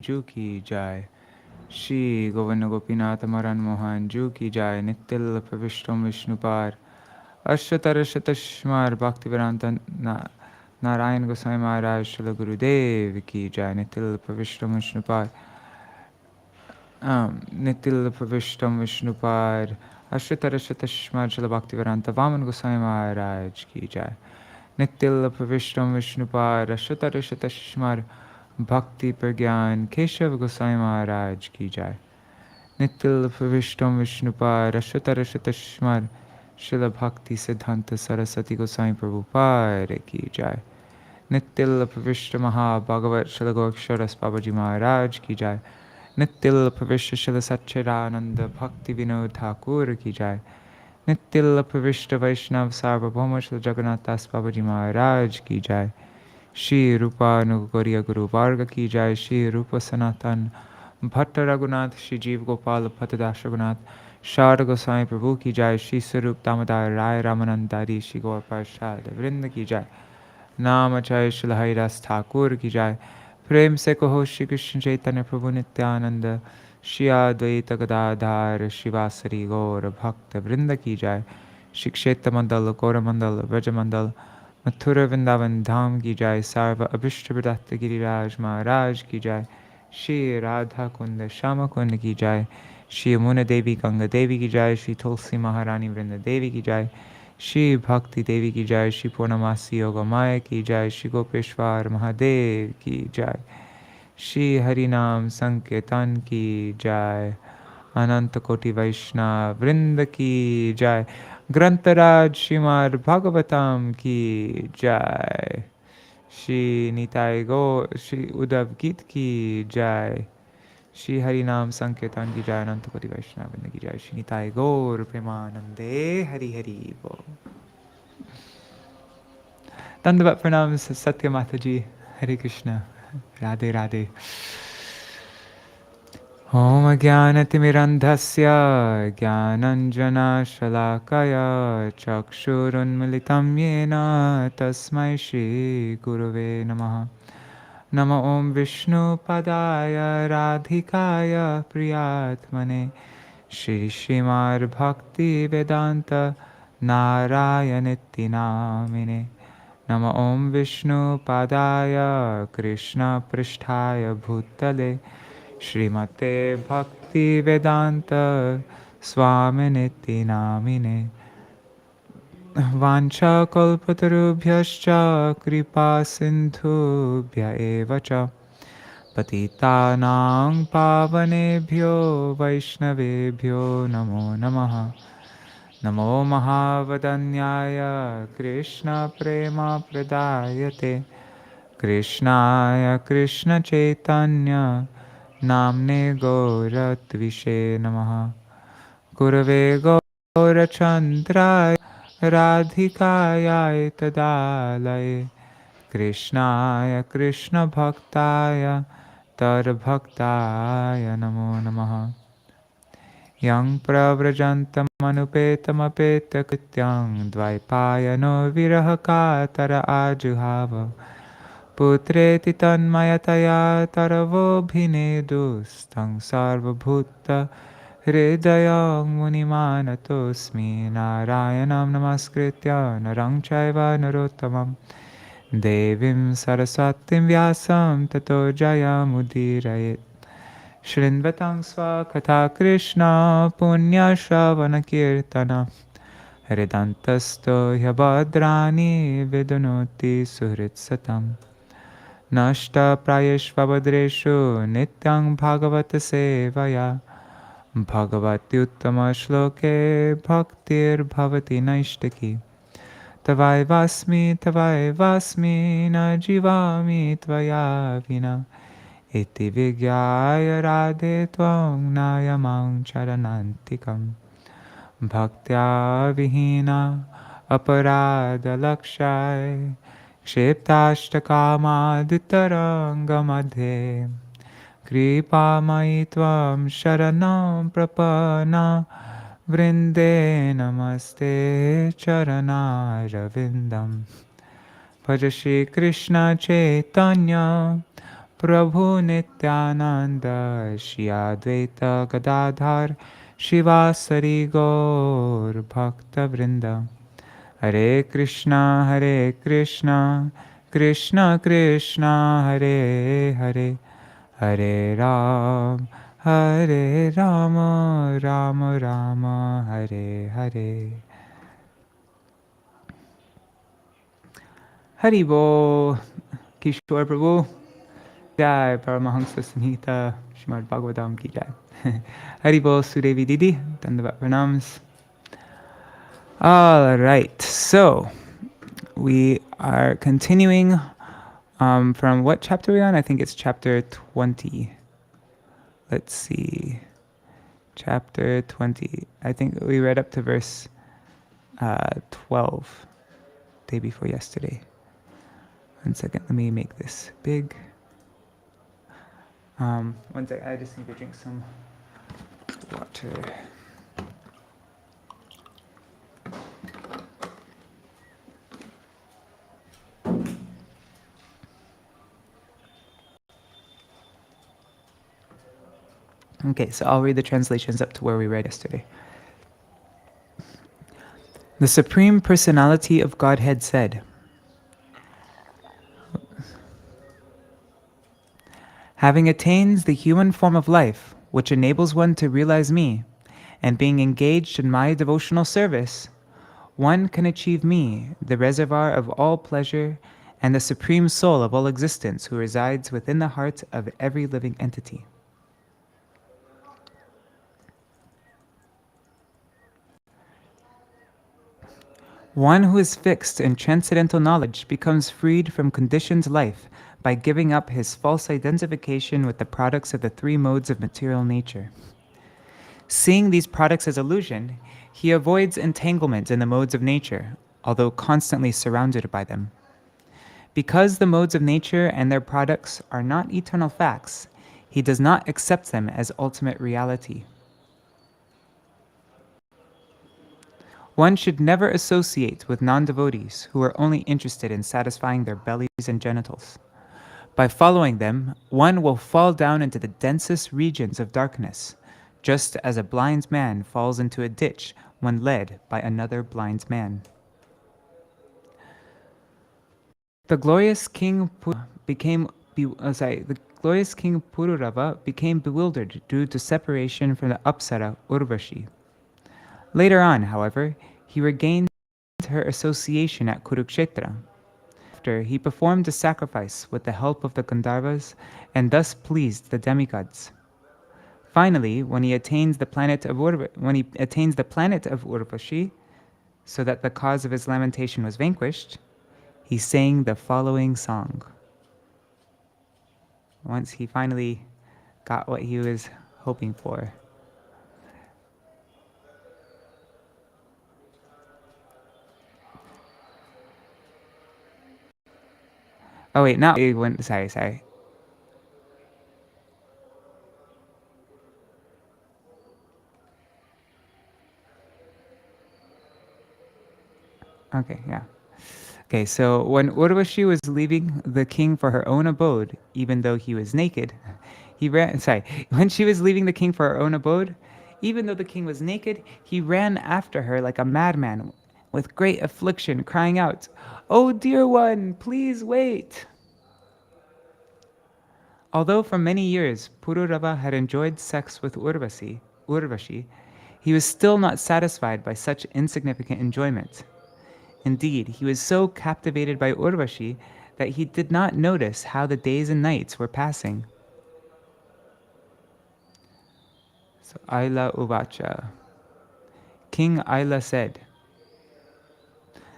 जू की जाय। श्री गोविंद गोपीनाथ मरन मोहन जू की जाय। नित्य प्रविष्टम विष्णुपार अष्टतर शतश्मार भक्तिवेदांत नारायण गोसाई महाराज श्रील गुरुदेव की जाय। नित्य प्रविष्टम विष्णुपार नित्य प्रविष्टम विष्णुपार अष्टतर शतश्मार श्रील भक्तिवेदांत वामन गोसाई महाराज की जाय। नित्य प्रविष्टम विष्णुपार अष्टतर शतश्मार भक्ति प्रज्ञान केशव गोसाई महाराज की जाय। नित्य प्रविष्टम विष्णुपार अष्टतर शतश्मार शिल भक्ति सिद्धांत सरस्वती गोसाई प्रभुपाद की जाय। नित्य प्रविष्ट महाभागवत शिल गोक्षरस बाबाजी महाराज की जाय। नित्य प्रविष्ट शिल सच्चिदानंद भक्ति विनोद ठाकुर की जाय। नित्य प्रविष्ट वैष्णव सार्वभौम शिल जगन्नाथ दास बाबाजी महाराज की जाय। श्री रूपानुगौरिया गुरु वर्ग की जाय। श्री रूप सनातन भट्ट रघुनाथ श्री जीव गोपाल भट्टदास रघुनाथ शारद गोसाई प्रभु की जाय। श्री स्वरूप दामोदर राय रामानंदारी श्री गौर प्रसाद वृंद की जाय। नाम जय श्री हरिदास ठाकुर की जाय। प्रेम से कहो श्री कृष्ण चैतन्य प्रभु नित्यानंद श्री अद्वैत गदाधार शिवासरी गौर भक्त वृंद की जाय। श्री क्षेत्र मंडल गौर मंडल व्रज मंडल मथुरा वृंदावन धाम की जाय। सर्व अभिष्ट प्रदत्त गिरिराज महाराज की जाय। श्री राधा कुंद श्याम कुंद की जाय। श्री यमुना देवी गंगा देवी की जाय। श्री तुलसी महारानी वृंद देवी की जाय। श्री भक्ति देवी की जाय। श्री पूर्णमासी योग माया की जाय। श्री गोपेश्वर महादेव की जाय। श्री हरिनाम संकीर्तन की जाय। अनंत कोटि वैष्णव वृंद की जाय। ग्रंथराज श्रीमद् भागवतम की जाय। श्री निताय गौ श्री उद्धव गीत की जाय। श्री हरिनाम संकीर्तन की जाय। अनंत कोटि वैष्णव वृंद की जाय। श्री निताय गौर प्रेमानंदे हरि हरि बोल। दंडवत प्रणाम सत्य माता जी। हरे कृष्ण राधे राधे। ॐ ज्ञानतिमिरन्धस्य ज्ञानञ्जनशलाकया चक्षुरुन्मिलितं येन तस्मै श्रीगुरवे नमः। नम ॐ विष्णुपदाय राधिकाय प्रियात्मने श्रीश्रीमद्भक्तिवेदान्त नारायणेति नामिने। नम ॐ विष्णुपदाय कृष्णपृष्ठाय भूतले श्रीमते भक्तिवेदान्त स्वामिनेति नामिने। वाञ्छाकल्पतरुभ्यश्च कृपा सिन्धुभ्य एव च पतितानां पावनेभ्यो वैष्णवेभ्यो नमो नमः। नमो महावदन्याय कृष्णप्रेमप्रदायते कृष्णाय कृष्णचैतन्य नाम्ने गौरत्विषे नमः। गुरवे गौरचन्द्राय राधिकायै तदालये कृष्णाय कृष्णभक्ताय तद्भक्ताय नमो नमः। यं प्रव्रजन्तमनुपेतमपेतकृत्यं द्वैपायनो विरहकातर आजुहाव पुत्रेति तन्मयतया तरवोऽभिनेदुस्तं सर्वभूतहृदयं मुनिमानतोऽस्मि। नारायणं नमस्कृत्य नरं चैव नरोत्तमं देवीं सरस्वतीं व्यासं ततो जयमुदीरयेत्। शृण्वतां स्वकथा कृष्ण पुण्यश्रवणकीर्तन हृदन्तस्थो ह्यभद्राणि विदुनोति सुहृत्सतम्। नष्टप्रायेष्वभद्रेषु नित्यं भागवतसेवया भगवत्युत्तमश्लोके भक्तिर्भवति नैष्टिकी। तवैवास्मि न जीवामि त्वया विना इति विज्ञाय राधे त्वं नायमां चरणान्तिकम्। भक्त्या विहीना अपराधलक्षाय क्षिप्ताष्टकामादितरङ्गमध्ये कृपामयि त्वं शरणं प्रपन्ना वृन्दे नमस्ते चरणारविन्दम्। भज श्रीकृष्ण चैतन्य Prabhu Nityananda, Shri Advaita Gadadhar, Shivasari Gaur Bhakta Vrinda. Hare Krishna, Krishna Krishna, Hare Hare, Hare Ram, Hare Rama, Rama Rama, Hare Hare. Haribo, Kishore Prabhu, Jai Paramahamsa Samhita, Srimad Bhagavatam ki Jai. Haribo Sudevi Didi, Dandavat Pranams. All right, so we are continuing from what chapter are we on? I think it's chapter 20. Let's see. Chapter 20. I think we read up to verse 12, day before yesterday. 1 second, let me make this big. 1 second, I just need to drink some water. Okay, so I'll read the translations up to where we read yesterday. The Supreme Personality of Godhead said, having attained the human form of life, which enables one to realize me, and being engaged in my devotional service, one can achieve me, the reservoir of all pleasure, and the supreme soul of all existence who resides within the heart of every living entity. One who is fixed in transcendental knowledge becomes freed from conditioned life by giving up his false identification with the products of the three modes of material nature. Seeing these products as illusion, he avoids entanglement in the modes of nature, although constantly surrounded by them. Because the modes of nature and their products are not eternal facts, he does not accept them as ultimate reality. One should never associate with non-devotees who are only interested in satisfying their bellies and genitals. By following them, one will fall down into the densest regions of darkness, just as a blind man falls into a ditch when led by another blind man. The glorious King Pururava became bewildered due to separation from the Apsara Urvashi. Later on, however, he regained her association at Kurukshetra. After, he performed a sacrifice with the help of the Gandharvas and thus pleased the demigods. Finally, when he attains the planet of Urvashi, so that the cause of his lamentation was vanquished, he sang the following song. Once he finally got what he was hoping for. Oh wait, now it went, sorry. Okay, yeah. Okay, so when Urvashi was leaving the king for her own abode, even though he was naked, when she was leaving the king for her own abode, even though the king was naked, he ran after her like a madman with great affliction, crying out, "Oh dear one, please wait." Although for many years Pururava had enjoyed sex with Urvashi, he was still not satisfied by such insignificant enjoyment. Indeed, he was so captivated by Urvashi that he did not notice how the days and nights were passing. So Aila-uvacha. King Aila said,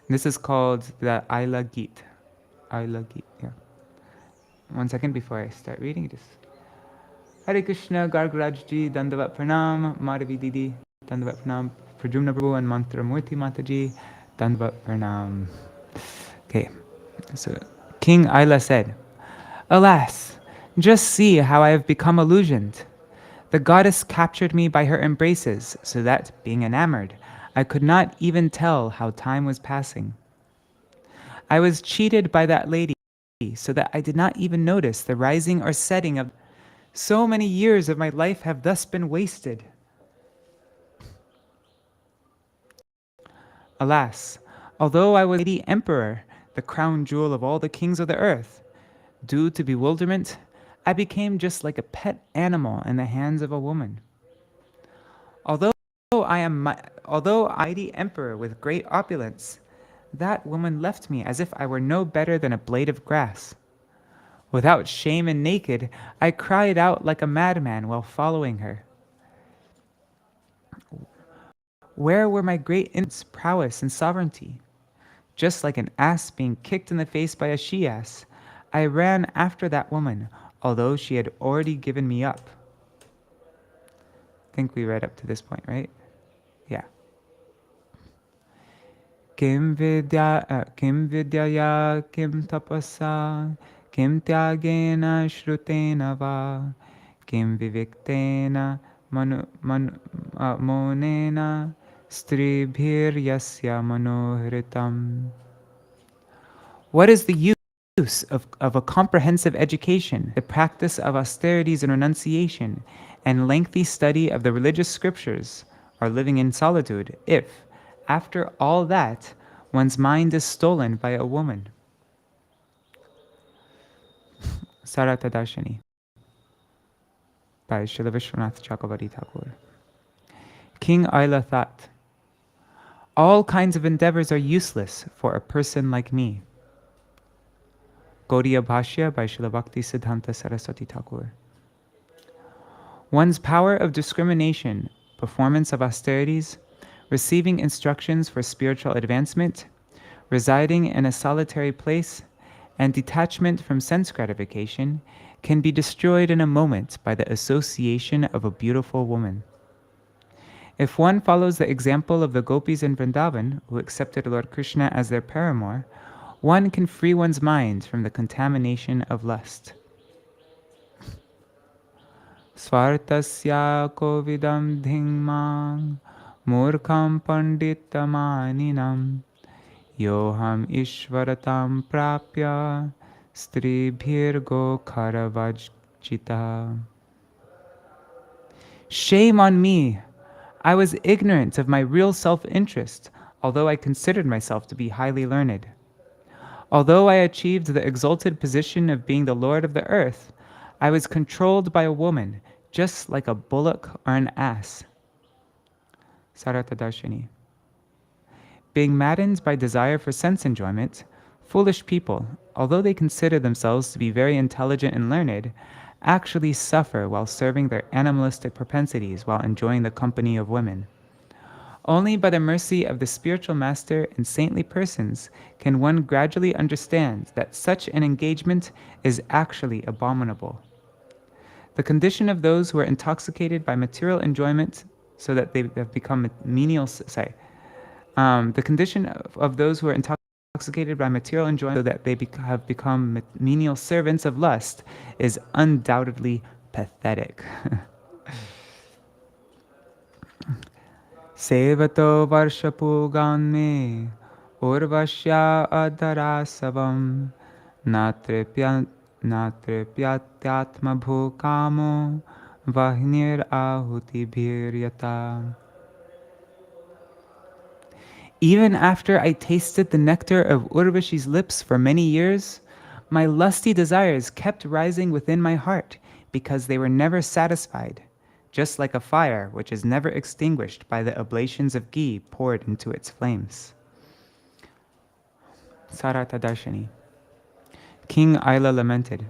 this is called the Aila-gītā. Aila-gītā, yeah. 1 second before I start reading, just Hare Krishna, Gargarajji, Dandavat Pranam, Madhavi Didi, Dandavat Pranam, Prajumna Prabhu and Mantra Murti Mataji, Dandavat Pranam. Okay, so King Aila said, alas, just see how I have become illusioned. The goddess captured me by her embraces, so that, being enamored, I could not even tell how time was passing. I was cheated by that lady so that I did not even notice the rising or setting of so many years of my life have thus been wasted. Alas, although I was the emperor, the crown jewel of all the kings of the earth, due to bewilderment, I became just like a pet animal in the hands of a woman. Although I the emperor with great opulence, that woman left me as if I were no better than a blade of grass. Without shame and naked, I cried out like a madman while following her. Where were my great prowess and sovereignty? Just like an ass being kicked in the face by a she-ass, I ran after that woman, although she had already given me up. I think we read up to this point, right? Yeah. Kim vidyaya kim tapasa kim tyagena shrutena va kim viviktena monena stribhir yasya manohritam. What is the use of a comprehensive education, the practice of austerities and renunciation, and lengthy study of the religious scriptures, or living in solitude, if, after all that, one's mind is stolen by a woman? Sārārtha-darśinī by Śrīla Viśvanātha Cakravartī Ṭhākura. King Aila thought, all kinds of endeavors are useless for a person like me. Gauḍīya Bhāṣya by Śrīla Bhaktisiddhānta Sarasvatī Ṭhākura. One's power of discrimination, performance of austerities, receiving instructions for spiritual advancement, residing in a solitary place, and detachment from sense gratification can be destroyed in a moment by the association of a beautiful woman. If one follows the example of the gopis in Vrindavan, who accepted Lord Krishna as their paramour, one can free one's mind from the contamination of lust. Svartasya kovidam dhingmang murkham panditamaninam yoham ishvaratam prapya stribhirgo karavajjita. Shame on me! I was ignorant of my real self-interest, although I considered myself to be highly learned. Although I achieved the exalted position of being the lord of the earth, I was controlled by a woman, just like a bullock or an ass. Sārārtha-darśinī. Being maddened by desire for sense enjoyment, foolish people, although they consider themselves to be very intelligent and learned, actually suffer while serving their animalistic propensities while enjoying the company of women. Only by the mercy of the spiritual master and saintly persons can one gradually understand that such an engagement is actually abominable. The condition of those who are intoxicated by material enjoyment so that they have become menial, the condition of those who are intoxicated by material enjoyment so that they have become menial servants of lust is undoubtedly pathetic. Sevato varshapugan me urvashya adarasavam natripyatyatma bhukamo vahnir ahuti bhiryata. Even after I tasted the nectar of Urvashi's lips for many years, my lusty desires kept rising within my heart because they were never satisfied, just like a fire which is never extinguished by the oblations of ghee poured into its flames. Sārārtha-darśinī. King Aila lamented,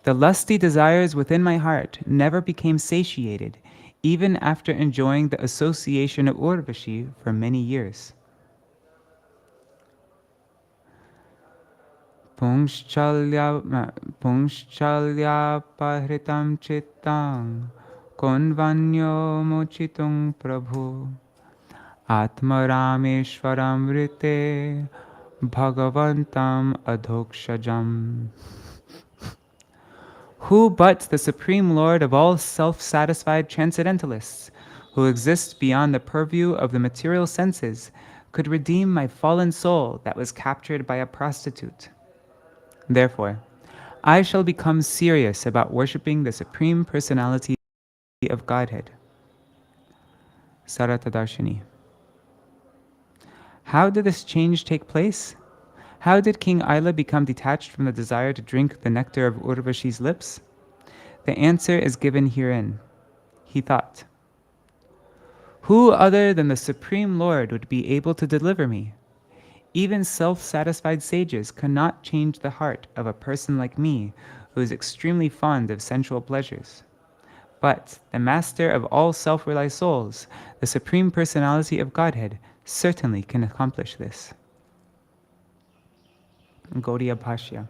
the lusty desires within my heart never became satiated, even after enjoying the association of Urvashi for many years. Pungschalya pahritam chittang konvanyo mochitung prabhu atmarameshwaram rite bhagavantam adhokshajam. Who but the Supreme Lord of all self-satisfied transcendentalists, who exists beyond the purview of the material senses, could redeem my fallen soul that was captured by a prostitute? Therefore, I shall become serious about worshipping the Supreme Personality of Godhead. Sārārtha-darśinī. How did this change take place? How did King Aila become detached from the desire to drink the nectar of Urvashi's lips? The answer is given herein. He thought, who other than the Supreme Lord would be able to deliver me? Even self-satisfied sages cannot change the heart of a person like me who is extremely fond of sensual pleasures. But the master of all self-realized souls, the Supreme Personality of Godhead, certainly can accomplish this. Gauḍīya Bhāṣya.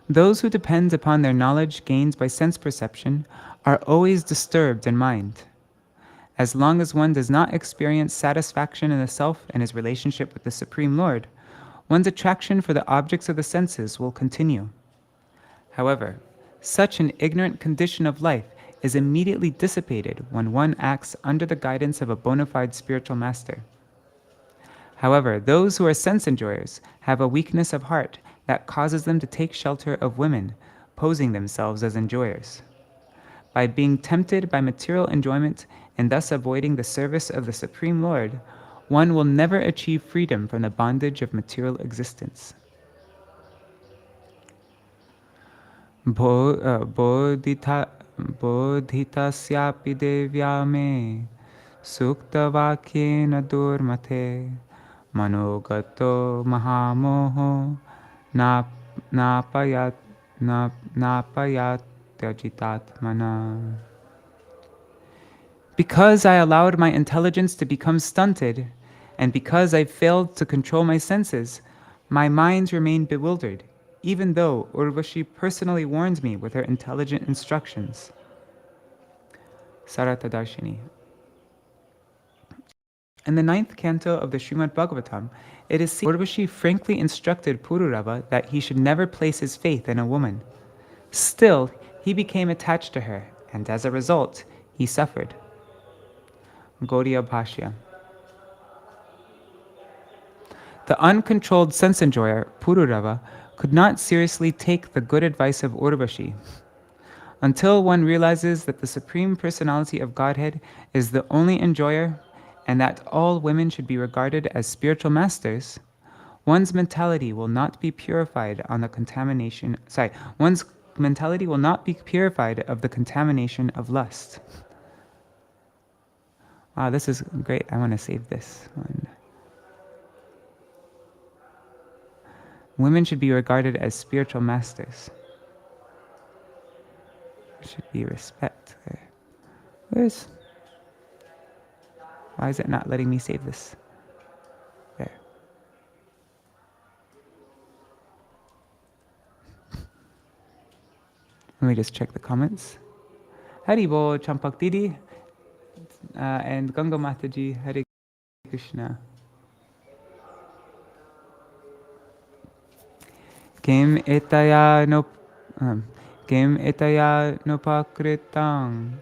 Those who depend upon their knowledge gained by sense perception are always disturbed in mind. As long as one does not experience satisfaction in the self and his relationship with the Supreme Lord, one's attraction for the objects of the senses will continue. However, such an ignorant condition of life is immediately dissipated when one acts under the guidance of a bona fide spiritual master. However, those who are sense enjoyers have a weakness of heart that causes them to take shelter of women, posing themselves as enjoyers. By being tempted by material enjoyment and thus avoiding the service of the Supreme Lord, one will never achieve freedom from the bondage of material existence. Bodhitasyapi devya me suktavakyena durmate manogato mahamoho napayat tyajitatmana. Because I allowed my intelligence to become stunted, and because I failed to control my senses, my mind remained bewildered, even though Urvashi personally warns me with her intelligent instructions. Sārārtha-darśinī. In the 9th canto of the Srimad Bhagavatam, it is seen Urvashi frankly instructed Pururava that he should never place his faith in a woman. Still, he became attached to her, and as a result, he suffered. Gauḍīya Bhāṣya. The uncontrolled sense enjoyer, Pururava, could not seriously take the good advice of Urvashi. Until one realizes that the Supreme Personality of Godhead is the only enjoyer, and that all women should be regarded as spiritual masters, one's mentality will not be purified of the contamination of lust. Wow, this is great. I want to save this one. Women should be regarded as spiritual masters. There should be respect there. Why is it not letting me save this? There. Let me just check the comments. Haribo, Champak Didi, and Ganga Mataji, Hare Krishna. Kim etaya nopakritang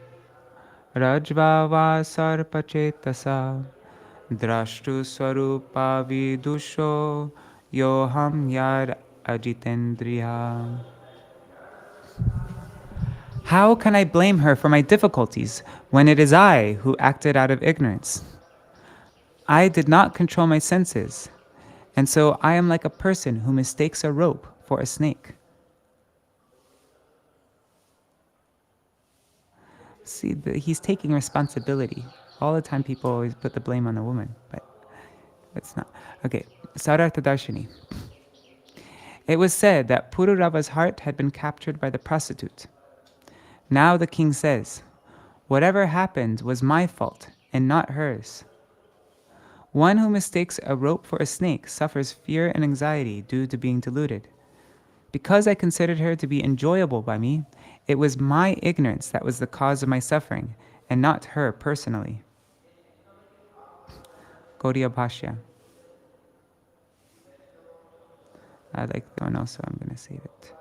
rajvava sarpachetasa drashtu swarupa vidusho yoham yad ajitendriya. How can I blame her for my difficulties when it is I who acted out of ignorance? I did not control my senses, and so I am like a person who mistakes a rope for a snake. See, he's taking responsibility. All the time people always put the blame on the woman, but it's not. Okay, Sārārtha-darśinī. It was said that Pururava's heart had been captured by the prostitute. Now the king says, whatever happened was my fault and not hers. One who mistakes a rope for a snake suffers fear and anxiety due to being deluded. Because I considered her to be enjoyable by me, it was my ignorance that was the cause of my suffering, and not her personally. Gauḍīya Bhāṣya. I like that one also, I'm going to save it.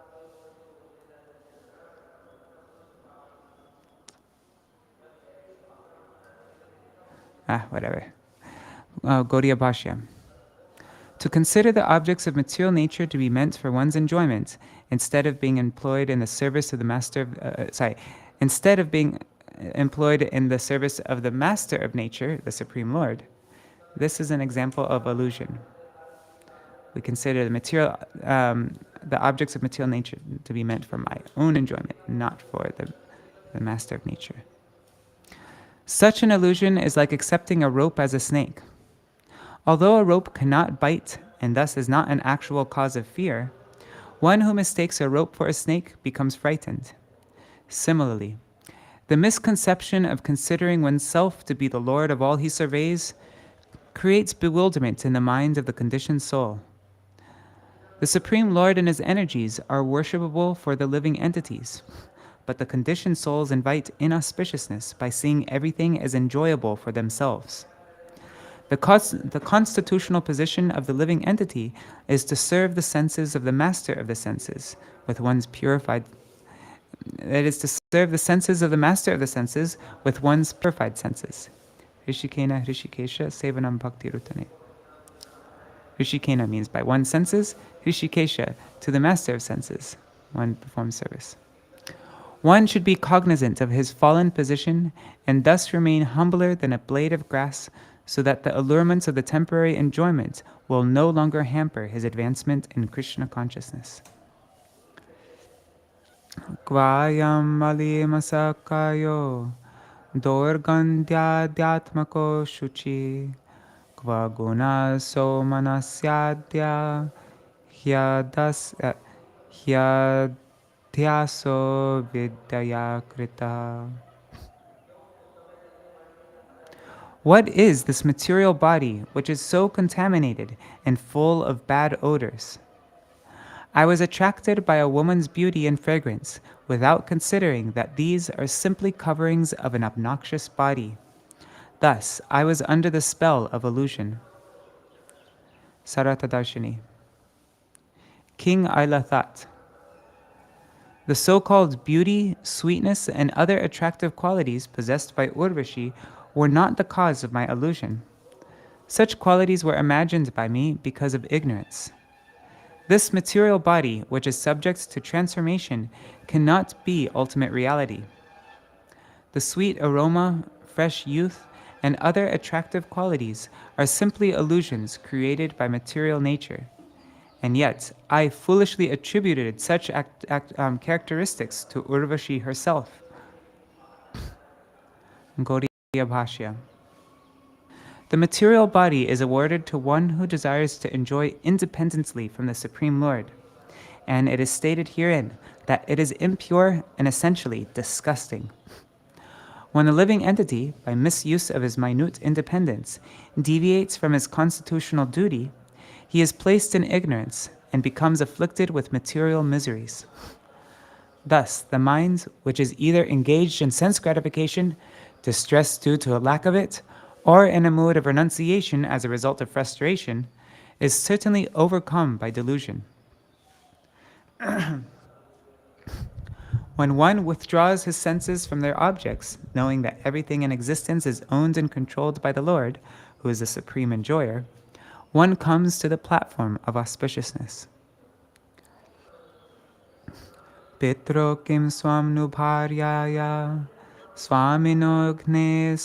Whatever. Gauḍīya Bhāṣya. To consider the objects of material nature to be meant for one's enjoyment, instead of being employed in the service of the master of, instead of being employed in the service of the master of nature, the Supreme Lord, this is an example of illusion. We consider the objects of material nature to be meant for my own enjoyment, not for the master of nature. Such an illusion is like accepting a rope as a snake. Although a rope cannot bite and thus is not an actual cause of fear, one who mistakes a rope for a snake becomes frightened. Similarly, the misconception of considering oneself to be the Lord of all he surveys creates bewilderment in the mind of the conditioned soul. The Supreme Lord and his energies are worshipable for the living entities, but the conditioned souls invite inauspiciousness by seeing everything as enjoyable for themselves. The constitutional position of the living entity is to serve the senses of the master of the senses with one's purified. It is to serve the senses of the master of the senses with one's purified senses. Rishikena Rishikesha Sevanam Bhakti Rutane. Rishikena means by one's senses, Rishikesha, to the master of senses, one performs service. One should be cognizant of his fallen position and thus remain humbler than a blade of grass, so that the allurements of the temporary enjoyment will no longer hamper his advancement in Krishna consciousness. Kvayam alimasakayo dorgandhyadhyatmako shuchi kvaguna somanasyadya hyadhyaso vidyaya krita. What is this material body which is so contaminated and full of bad odors? I was attracted by a woman's beauty and fragrance without considering that these are simply coverings of an obnoxious body. Thus, I was under the spell of illusion. Sārārtha-darśinī. King Aila thought, the so-called beauty, sweetness, and other attractive qualities possessed by Urvashi were not the cause of my illusion. Such qualities were imagined by me because of ignorance. This material body, which is subject to transformation, cannot be ultimate reality. The sweet aroma, fresh youth, and other attractive qualities are simply illusions created by material nature. And yet, I foolishly attributed such characteristics to Urvashi herself. Gauḍīya Bhāṣya. The material body is awarded to one who desires to enjoy independently from the Supreme Lord, and it is stated herein that it is impure and essentially disgusting. When a living entity, by misuse of his minute independence, deviates from his constitutional duty, he is placed in ignorance and becomes afflicted with material miseries. Thus, the mind, which is either engaged in sense gratification, distress due to a lack of it, or in a mood of renunciation as a result of frustration, is certainly overcome by delusion. When one withdraws his senses from their objects, knowing that everything in existence is owned and controlled by the Lord, who is the supreme enjoyer, one comes to the platform of auspiciousness. Pitro kim swam nu bharyaya Swaminogne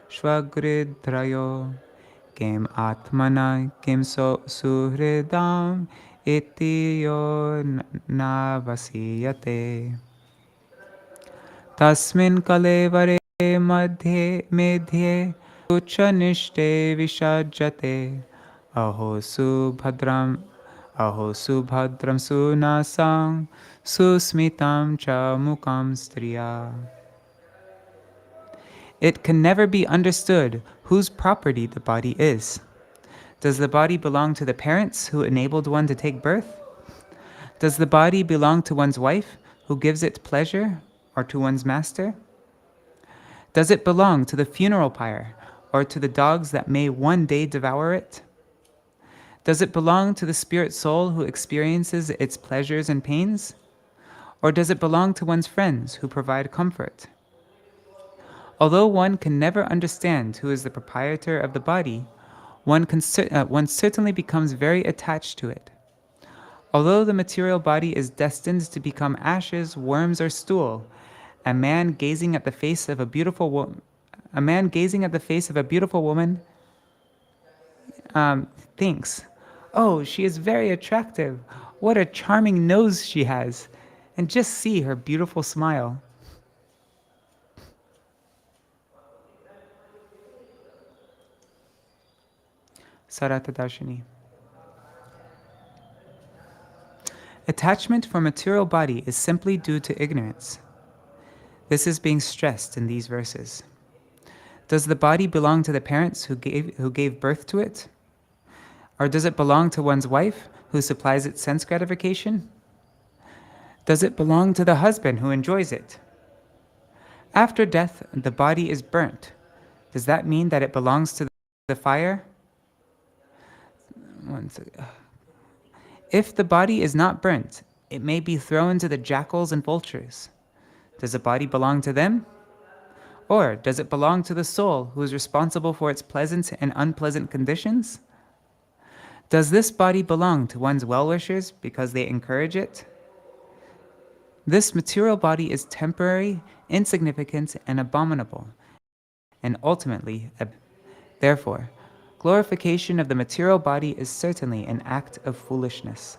Shvagridrayo Kim Atmana Kim Suhridam Itiyo Navasiyate Tasmin Kalevare Medhye Uchanishte Vishajate Aho Subhadram Sunasang Susmitam cha mukam striya. It can never be understood whose property the body is. Does the body belong to the parents who enabled one to take birth? Does the body belong to one's wife who gives it pleasure, or to one's master? Does it belong to the funeral pyre, or to the dogs that may one day devour it? Does it belong to the spirit soul who experiences its pleasures and pains? Or does it belong to one's friends who provide comfort? Although one can never understand who is the proprietor of the body, one certainly becomes very attached to it. Although the material body is destined to become ashes, worms, or stool, a man gazing at the face of a beautiful woman thinks, "Oh, she is very attractive. What a charming nose she has. And just see her beautiful smile." Sārārtha-darśinī. Attachment for material body is simply due to ignorance. This is being stressed in these verses. Does the body belong to the parents who gave birth to it? Or does it belong to one's wife who supplies it sense gratification? Does it belong to the husband who enjoys it? After death, the body is burnt. Does that mean that it belongs to the fire? If the body is not burnt, it may be thrown to the jackals and vultures. Does the body belong to them? Or does it belong to the soul who is responsible for its pleasant and unpleasant conditions? Does this body belong to one's well-wishers because they encourage it? This material body is temporary, insignificant, and abominable, and ultimately, therefore, glorification of the material body is certainly an act of foolishness.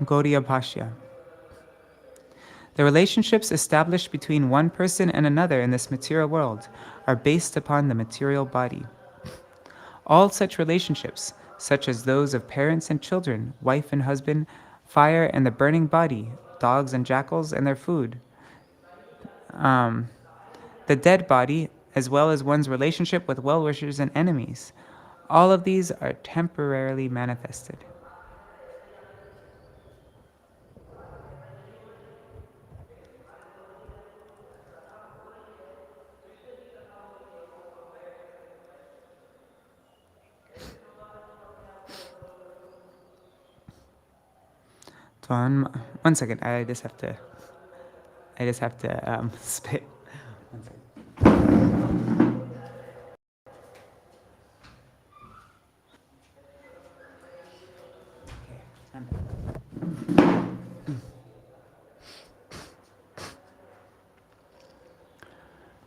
Gauḍīya Bhāṣya. The relationships established between one person and another in this material world are based upon the material body. All such relationships, such as those of parents and children, wife and husband, fire and the burning body, dogs and jackals and their food, the dead body, as well as one's relationship with well-wishers and enemies, all of these are temporarily manifested. One second, I just have to spit. 1 second.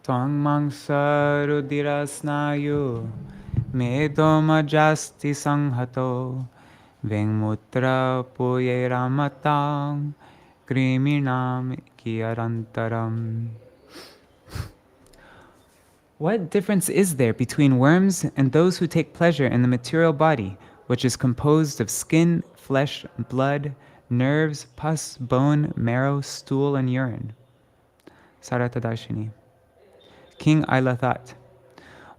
Tvang mangsa rudirasnayu medoma-jasti sanghato vengmutra puye ramatang kriminam kiyarantaram. What difference is there between worms and those who take pleasure in the material body, which is composed of skin, flesh, blood, nerves, pus, bone, marrow, stool, and urine? Sārārtha-darśinī. King Aila thought,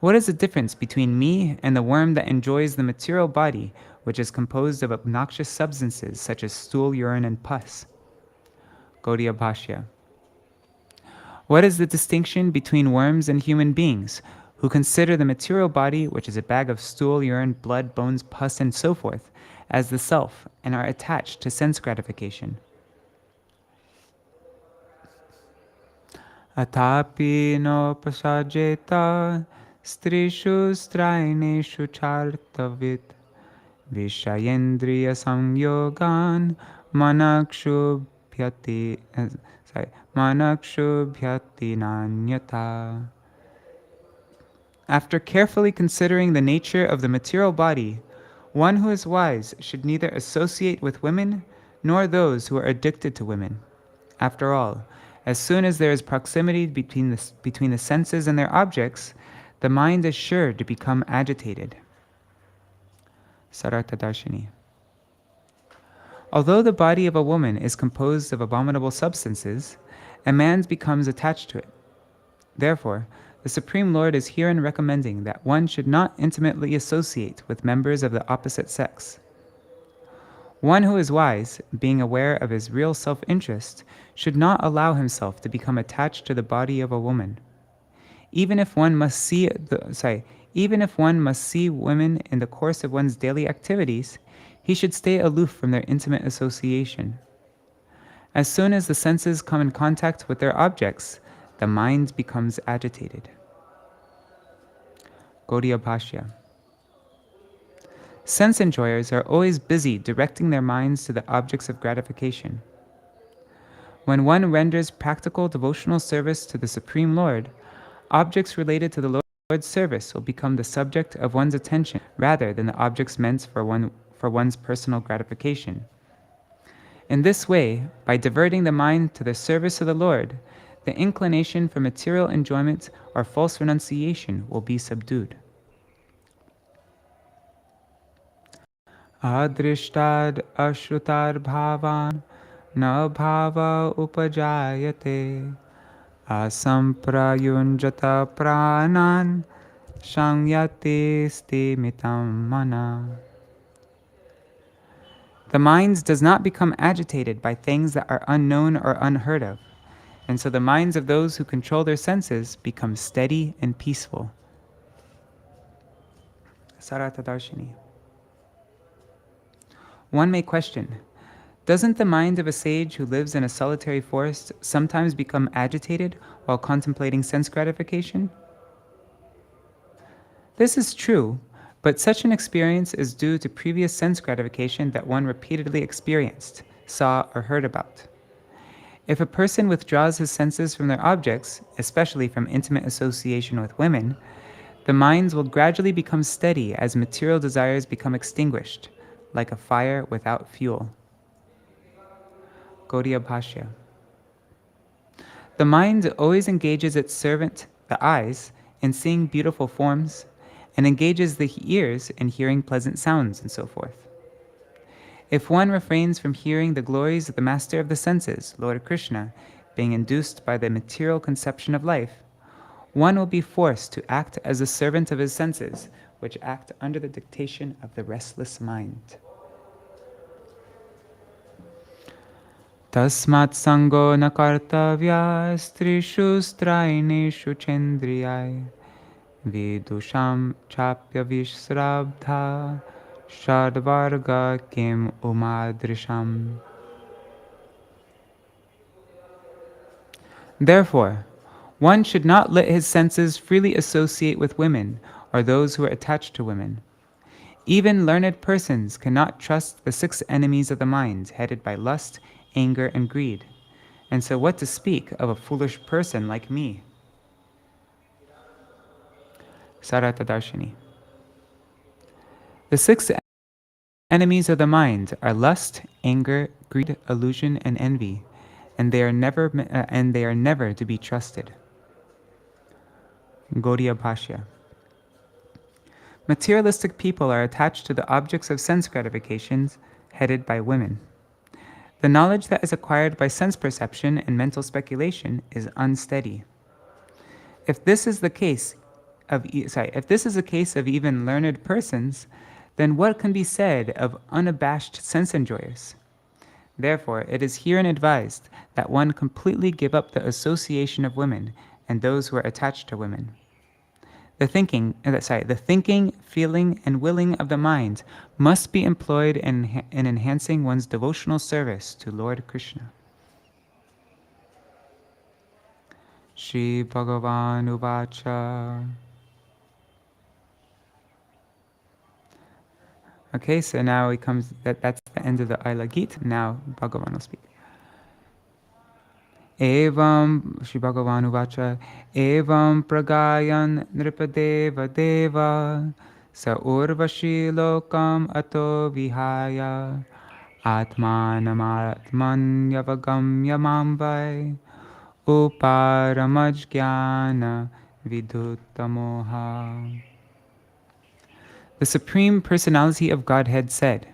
"What is the difference between me and the worm that enjoys the material body, which is composed of obnoxious substances such as stool, urine, and pus?" Gauḍīya Bhāṣya. What is the distinction between worms and human beings, who consider the material body, which is a bag of stool, urine, blood, bones, pus, and so forth, as the self, and are attached to sense gratification? Atapi no pasajeta strishu straineshu chartavit vishayendriya samyogan manakshubhyati nanyata. After carefully considering the nature of the material body, one who is wise should neither associate with women nor those who are addicted to women. After all, as soon as there is proximity between the senses and their objects, the mind is sure to become agitated. Sārārtha-darśinī. Although the body of a woman is composed of abominable substances, a man becomes attached to it. Therefore, the Supreme Lord is herein recommending that one should not intimately associate with members of the opposite sex. One who is wise, being aware of his real self-interest, should not allow himself to become attached to the body of a woman. Even if one must see women in the course of one's daily activities, he should stay aloof from their intimate association. As soon as the senses come in contact with their objects, the mind becomes agitated. Gauḍīya Bhāṣya. Sense enjoyers are always busy directing their minds to the objects of gratification. When one renders practical devotional service to the Supreme Lord, objects related to the Lord's service will become the subject of one's attention rather than the objects meant for one's personal gratification. In this way, by diverting the mind to the service of the Lord, the inclination for material enjoyment or false renunciation will be subdued. Adrishtad ashrutar bhavan na bhava upajayate asamprayunjata pranan shangyate stimitam mana. The mind does not become agitated by things that are unknown or unheard of, and so the minds of those who control their senses become steady and peaceful. Sārārtha-darśinī. One may question, doesn't the mind of a sage who lives in a solitary forest sometimes become agitated while contemplating sense gratification? This is true, but such an experience is due to previous sense gratification that one repeatedly experienced, saw, or heard about. If a person withdraws his senses from their objects, especially from intimate association with women, the minds will gradually become steady as material desires become extinguished, like a fire without fuel. Gauḍīya Bhāṣya. The mind always engages its servant, the eyes, in seeing beautiful forms, and engages the ears in hearing pleasant sounds, and so forth. If one refrains from hearing the glories of the master of the senses, Lord Krishna, being induced by the material conception of life, one will be forced to act as a servant of his senses, which act under the dictation of the restless mind. Tasmat sango na kartavya strishu straineshu chendriyai vidusham chapya vishrabdha shadvarga kim umadrisham. Therefore, one should not let his senses freely associate with women or those who are attached to women. Even learned persons cannot trust the 6 enemies of the mind headed by lust, anger, and greed. And so what to speak of a foolish person like me? Sārārtha-darśinī. The 6 enemies of the mind are lust, anger, greed, illusion, and envy, and they are never to be trusted. Gauḍīya Bhāṣya. Materialistic people are attached to the objects of sense gratifications headed by women. The knowledge that is acquired by sense perception and mental speculation is unsteady. If this is the case of even learned persons, then what can be said of unabashed sense enjoyers? Therefore, it is herein advised that one completely give up the association of women and those who are attached to women. The thinking, feeling, and willing of the mind must be employed in enhancing one's devotional service to Lord Krishna. Shri Bhagavan-uvacha. Okay, so now that's the end of the Aila-gītā. Now Bhagavan will speak. Evam, Shri Bhagavan-uvacha, evam pragayan nripadeva deva, sa urvashi lokam ato vihaya, atmanam-atmanyavagamya mamvai, uparamajjnana vidhuttamoha. The Supreme Personality of Godhead said,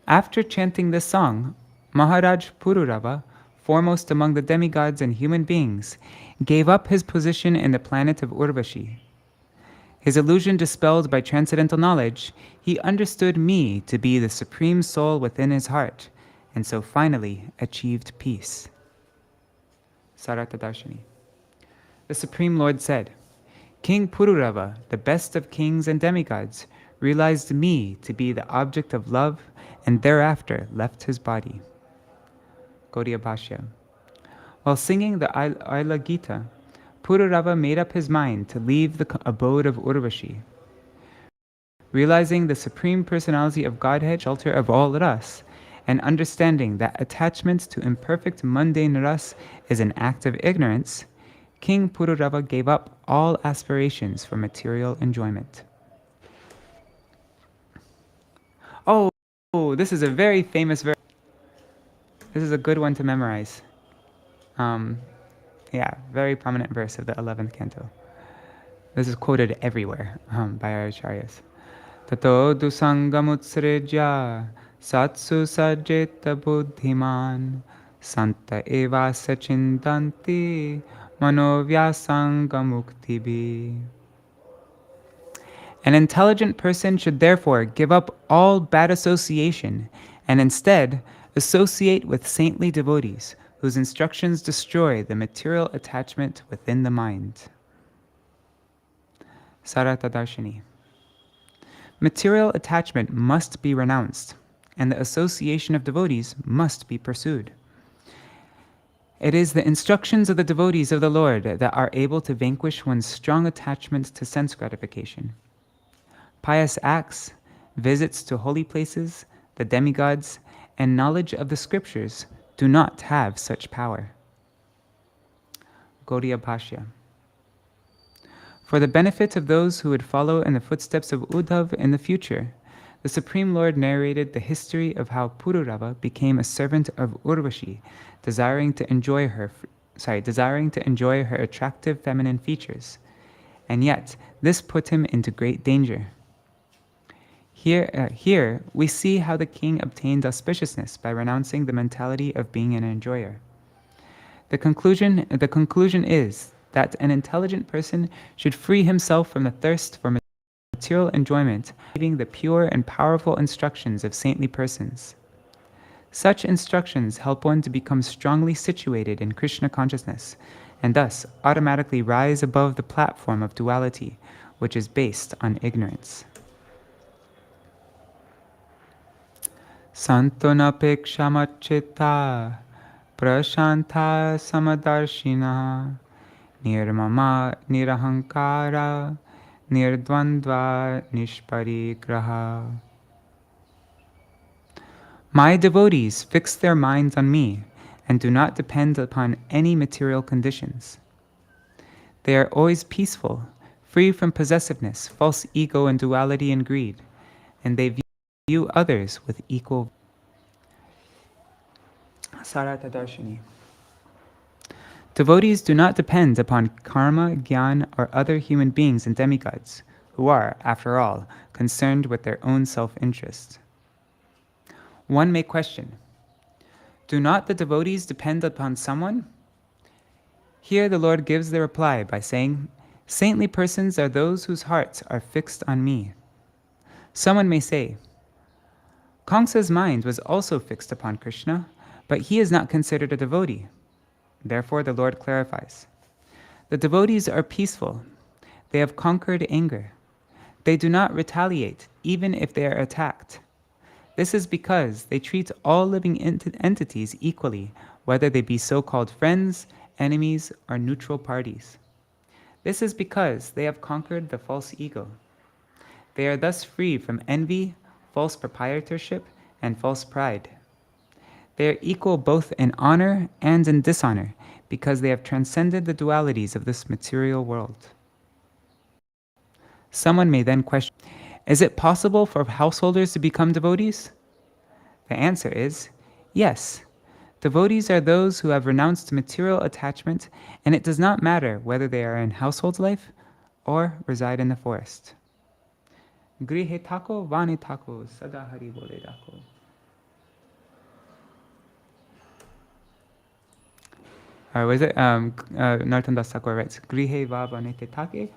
after chanting this song, Maharaj Pururava, foremost among the demigods and human beings, gave up his position in the planet of Urvashi. His illusion dispelled by transcendental knowledge, he understood me to be the Supreme Soul within his heart, and so finally achieved peace. Sārārtha-darśinī. The Supreme Lord said, King Pururava, the best of kings and demigods, realized me to be the object of love and thereafter left his body. Gauḍīya Bhāṣya. While singing the Aila-gītā, Pururava made up his mind to leave the abode of Urvashi. Realizing the Supreme Personality of Godhead, shelter of all ras, and understanding that attachment to imperfect mundane ras is an act of ignorance, King Pururava gave up all aspirations for material enjoyment. Oh, this is a very famous verse. This is a good one to memorize. Yeah, very prominent verse of the 11th canto. This is quoted everywhere by our acharyas. Tato dusangamutsrejya satsu sajeta buddhiman santa eva sachindanti manovyasangamuktibi. An intelligent person should therefore give up all bad association and instead associate with saintly devotees whose instructions destroy the material attachment within the mind. Sārārtha-darśinī. Material attachment must be renounced, and the association of devotees must be pursued. It is the instructions of the devotees of the Lord that are able to vanquish one's strong attachment to sense gratification. Pious acts, visits to holy places, the demigods, and knowledge of the scriptures do not have such power. Gauḍīya Bhāṣya. For the benefit of those who would follow in the footsteps of Uddhava in the future, the Supreme Lord narrated the history of how Pururava became a servant of Urvashi, desiring to enjoy her attractive feminine features, and yet this put him into great danger. Here we see how the king obtained auspiciousness by renouncing the mentality of being an enjoyer. The conclusion is that an intelligent person should free himself from the thirst for material enjoyment, reading the pure and powerful instructions of saintly persons. Such instructions help one to become strongly situated in Krishna consciousness, and thus automatically rise above the platform of duality, which is based on ignorance. Santonapekshamachita prashanta samadarshina nirmama nirahankara nirdvandva nishparigraha. My devotees fix their minds on me and do not depend upon any material conditions. They are always peaceful, free from possessiveness, false ego and duality and greed, and they view others with equal. Sārārtha-darśinī. Devotees do not depend upon karma, gyan, or other human beings and demigods, who are, after all, concerned with their own self-interest. One may question, do not the devotees depend upon someone? Here the Lord gives the reply by saying, saintly persons are those whose hearts are fixed on me. Someone may say, Kamsa's mind was also fixed upon Krishna, but he is not considered a devotee. Therefore the Lord clarifies, the devotees are peaceful. They have conquered anger. They do not retaliate, even if they are attacked. This is because they treat all living entities equally, whether they be so-called friends, enemies, or neutral parties. This is because they have conquered the false ego. They are thus free from envy, false proprietorship, and false pride. They are equal both in honor and in dishonor, because they have transcended the dualities of this material world. Someone may then question, is it possible for householders to become devotees? The answer is, yes. Devotees are those who have renounced material attachment, and it does not matter whether they are in household life or reside in the forest. Grihe thako, vani thako, sada hari bole dako. Was it Narottam Das Thakur writes, Grihe va vanete thake,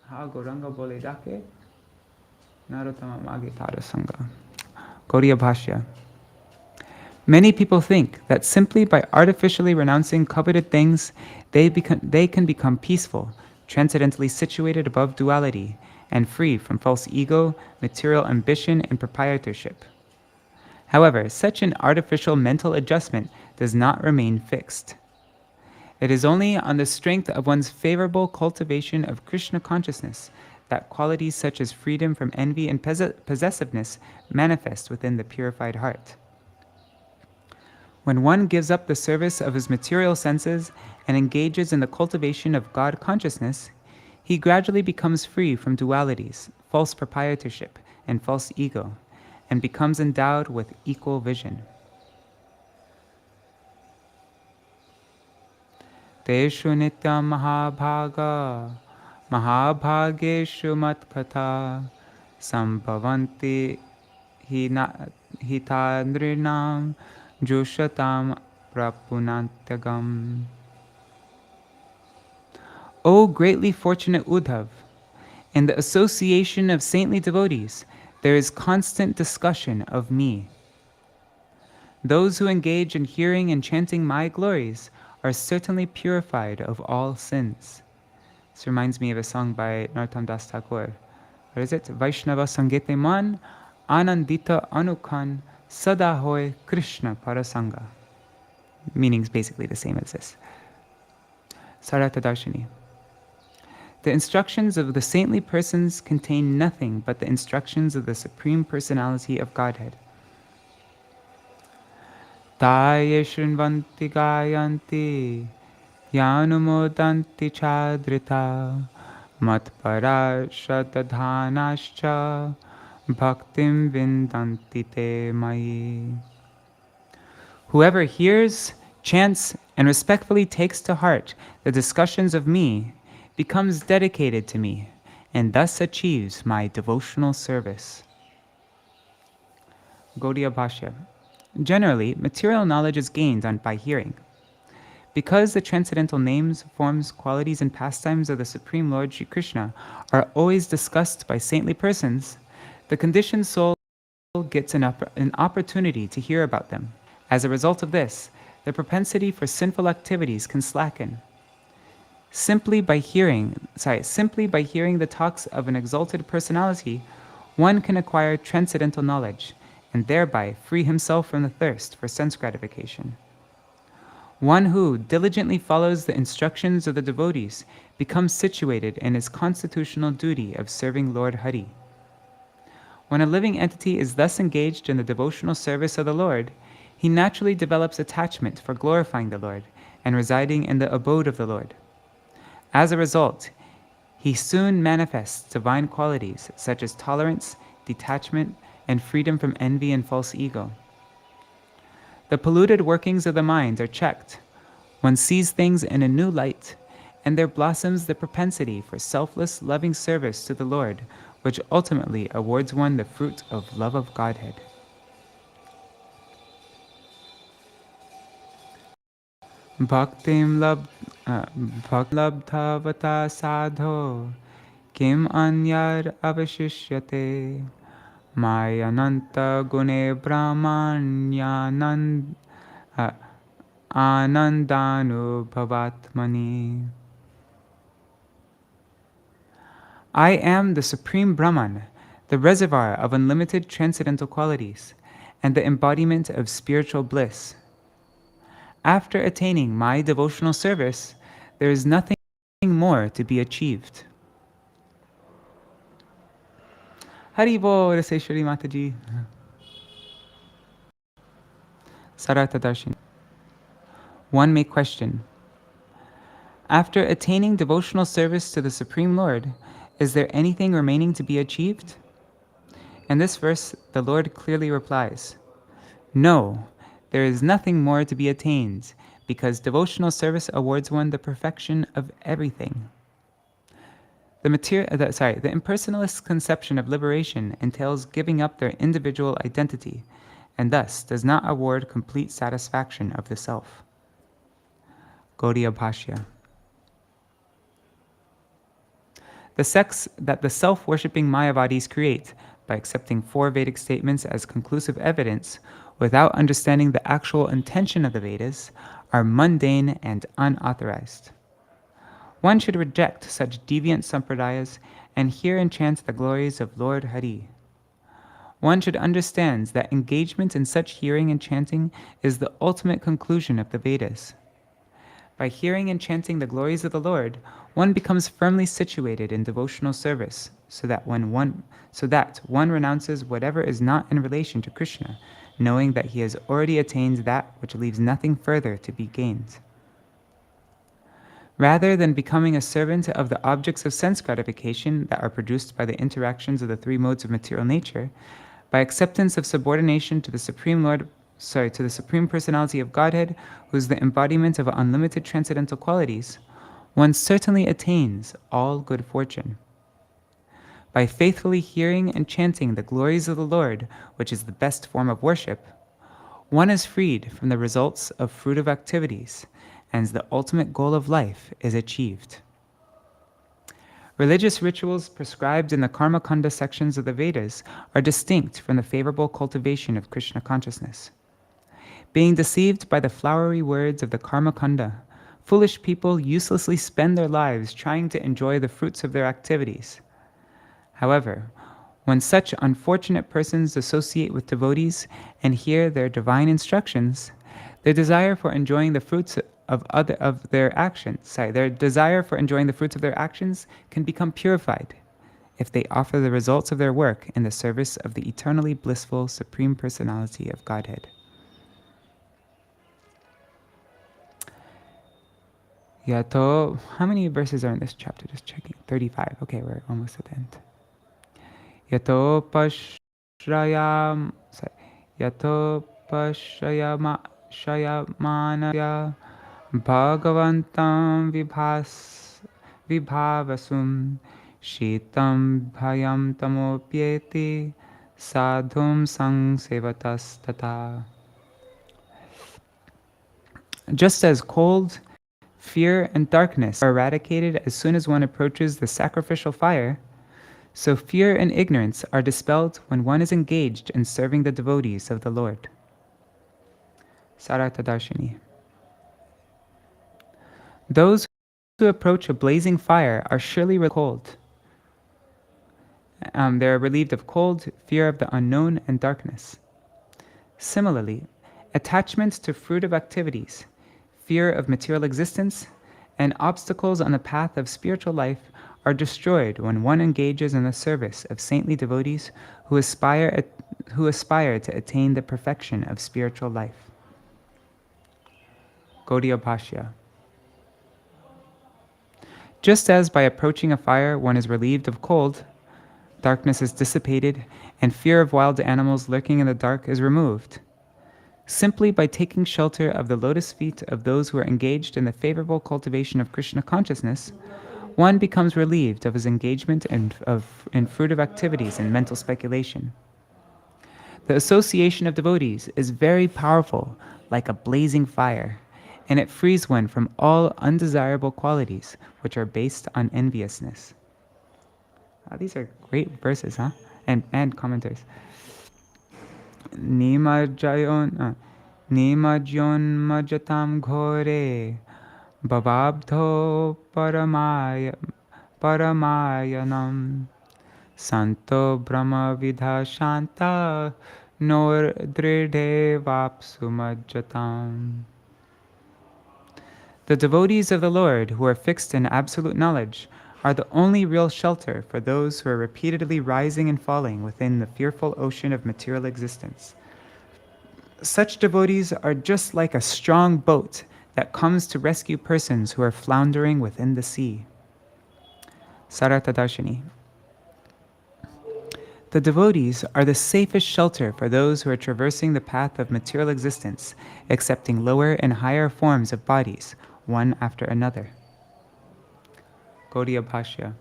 ha goranga bole dake, narottama mage tada sangha. Gauḍīya Bhāṣya. Many people think that simply by artificially renouncing coveted things, they can become peaceful, transcendently situated above duality, and free from false ego, material ambition, and proprietorship. However, such an artificial mental adjustment does not remain fixed. It is only on the strength of one's favorable cultivation of Krishna consciousness that qualities such as freedom from envy and possessiveness manifest within the purified heart. When one gives up the service of his material senses and engages in the cultivation of God consciousness, he gradually becomes free from dualities, false proprietorship, and false ego, and becomes endowed with equal vision. Teshu nityam mahabhaga, mahabhageshu matkatha, sambhavanti hitandrinam jushatam prapunantyagam. O greatly fortunate Uddhav, in the association of saintly devotees, there is constant discussion of me. Those who engage in hearing and chanting my glories are certainly purified of all sins. This reminds me of a song by Narottam Das Thakur. What is it? Vaishnava Sangete Man, Anandita Anukan, Sada Hoy Krishna Parasanga. Meaning is basically the same as this. Sārārtha-darśinī. The instructions of the saintly persons contain nothing but the instructions of the Supreme Personality of Godhead. Taye shrinvanti gayanti, yanumodanti chadrita, matpara shatadhanascha, bhaktim vindanti te mayi. Whoever hears, chants, and respectfully takes to heart the discussions of me becomes dedicated to me, and thus achieves my devotional service. Gauḍīya Bhāṣya. Generally, material knowledge is gained by hearing. Because the transcendental names, forms, qualities, and pastimes of the Supreme Lord Sri Krishna are always discussed by saintly persons, the conditioned soul gets an opportunity to hear about them. As a result of this, the propensity for sinful activities can slacken. Simply by hearing the talks of an exalted personality, one can acquire transcendental knowledge and thereby free himself from the thirst for sense gratification. One who diligently follows the instructions of the devotees becomes situated in his constitutional duty of serving Lord Hari. When a living entity is thus engaged in the devotional service of the Lord, he naturally develops attachment for glorifying the Lord and residing in the abode of the Lord. As a result, he soon manifests divine qualities such as tolerance, detachment, and freedom from envy and false ego. The polluted workings of the mind are checked. One sees things in a new light, and there blossoms the propensity for selfless, loving service to the Lord, which ultimately awards one the fruit of love of Godhead. Bhaktim labdhavata sadho kim anyar avashishyate mayananta gune brahmanyanand anandanu bhavatmani. I am the Supreme Brahman, the reservoir of unlimited transcendental qualities, and the embodiment of spiritual bliss. After attaining my devotional service, there is nothing more to be achieved. Haribol, say Shri Mataji. Sārārtha-darśinī. One may question, after attaining devotional service to the Supreme Lord, is there anything remaining to be achieved? In this verse, the Lord clearly replies, no, there is nothing more to be attained, because devotional service awards one the perfection of everything. The impersonalist conception of liberation entails giving up their individual identity, and thus does not award complete satisfaction of the self. Gauḍīya Bhāṣya. The sects that the self-worshipping Mayavadis create by accepting 4 Vedic statements as conclusive evidence without understanding the actual intention of the Vedas are mundane and unauthorized. One should reject such deviant sampradayas and hear and chant the glories of Lord Hari. One should understand that engagement in such hearing and chanting is the ultimate conclusion of the Vedas. By hearing and chanting the glories of the Lord, one becomes firmly situated in devotional service, so that one renounces whatever is not in relation to Krishna, knowing that he has already attained that which leaves nothing further to be gained. Rather than becoming a servant of the objects of sense gratification that are produced by the interactions of the three modes of material nature, by acceptance of subordination to the Supreme Personality of Godhead, who is the embodiment of unlimited transcendental qualities, one certainly attains all good fortune. By faithfully hearing and chanting the glories of the Lord, which is the best form of worship, one is freed from the results of fruitive activities, and the ultimate goal of life is achieved. Religious rituals prescribed in the Karma Kanda sections of the Vedas are distinct from the favorable cultivation of Krishna consciousness. Being deceived by the flowery words of the Karma Kanda, foolish people uselessly spend their lives trying to enjoy the fruits of their activities. However, when such unfortunate persons associate with devotees and hear their divine instructions, their desire for enjoying the fruits of their actions can become purified if they offer the results of their work in the service of the eternally blissful Supreme Personality of Godhead. Yato, how many verses are in this chapter? Just checking. 35. Okay, we're almost at the end. Yato pashayamanaya Bhagavantam vibhavasum shitam bhayam tamopyeti sadhum sangsevatas tata. Just as cold, fear, and darkness are eradicated as soon as one approaches the sacrificial fire, so fear and ignorance are dispelled when one is engaged in serving the devotees of the Lord. Sārārtha-darśinī. Those who approach a blazing fire are surely cold. They are relieved of cold, fear of the unknown, and darkness. Similarly, attachment to fruitive activities, fear of material existence, and obstacles on the path of spiritual life are destroyed when one engages in the service of saintly devotees who aspire to attain the perfection of spiritual life. Gauḍīya Bhāṣya. Just as by approaching a fire one is relieved of cold, darkness is dissipated, and fear of wild animals lurking in the dark is removed, simply by taking shelter of the lotus feet of those who are engaged in the favorable cultivation of Krishna consciousness, one becomes relieved of his engagement in fruitive activities and mental speculation. The association of devotees is very powerful, like a blazing fire, and it frees one from all undesirable qualities which are based on enviousness. These are great verses, huh? And commentaries. Nimajyon majatam ghore bhavabdho paramayanam santo brahma vidha shanta nor dridhe vapsumajjatam. The devotees of the Lord who are fixed in absolute knowledge are the only real shelter for those who are repeatedly rising and falling within the fearful ocean of material existence. Such devotees are just like a strong boat that comes to rescue persons who are floundering within the sea. Sārārtha-darśinī. The devotees are the safest shelter for those who are traversing the path of material existence, accepting lower and higher forms of bodies, one after another. Gauḍīya Bhāṣya.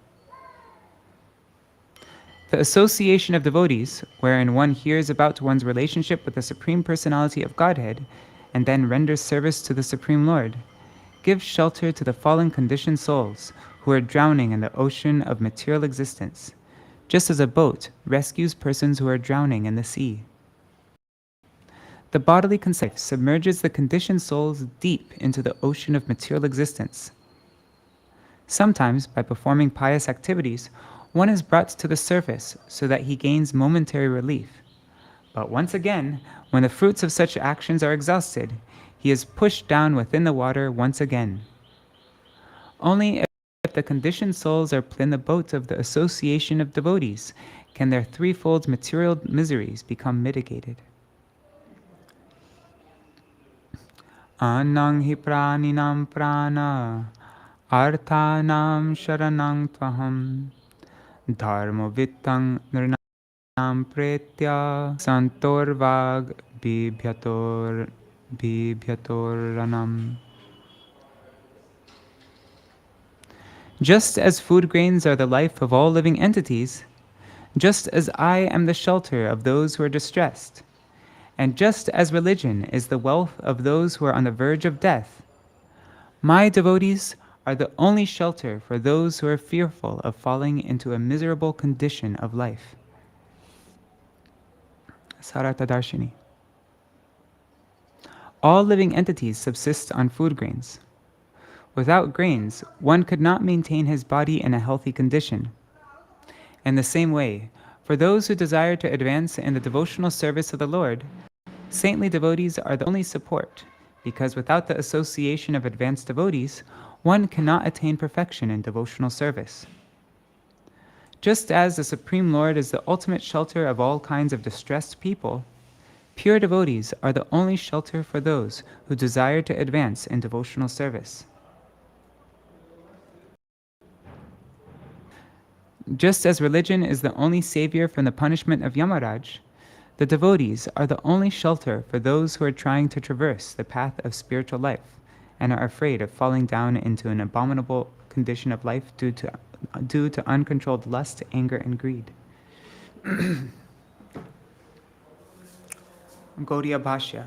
The association of devotees, wherein one hears about one's relationship with the Supreme Personality of Godhead, and then renders service to the Supreme Lord, gives shelter to the fallen conditioned souls who are drowning in the ocean of material existence, just as a boat rescues persons who are drowning in the sea. The bodily concept submerges the conditioned souls deep into the ocean of material existence. Sometimes, by performing pious activities, one is brought to the surface so that he gains momentary relief. But once again, when the fruits of such actions are exhausted, he he is pushed down within the water once again. Only if the conditioned souls are in the boat of the association of devotees can their threefold material miseries become mitigated. Anang hi praninam prana, arthanam sharanang tvaham, dharma vittang nirnam pretya, santorvag bibhyatoranam. Just as food grains are the life of all living entities, just as I am the shelter of those who are distressed, and just as religion is the wealth of those who are on the verge of death, my devotees are the only shelter for those who are fearful of falling into a miserable condition of life. Sārārtha-darśinī. All living entities subsist on food grains. Without grains, one could not maintain his body in a healthy condition. In the same way, for those who desire to advance in the devotional service of the Lord, saintly devotees are the only support, because without the association of advanced devotees, one cannot attain perfection in devotional service. Just as the Supreme Lord is the ultimate shelter of all kinds of distressed people, pure devotees are the only shelter for those who desire to advance in devotional service. Just as religion is the only savior from the punishment of Yamaraj, the devotees are the only shelter for those who are trying to traverse the path of spiritual life and are afraid of falling down into an abominable condition of life due to uncontrolled lust, anger, and greed. Gauḍīya Bhāṣya.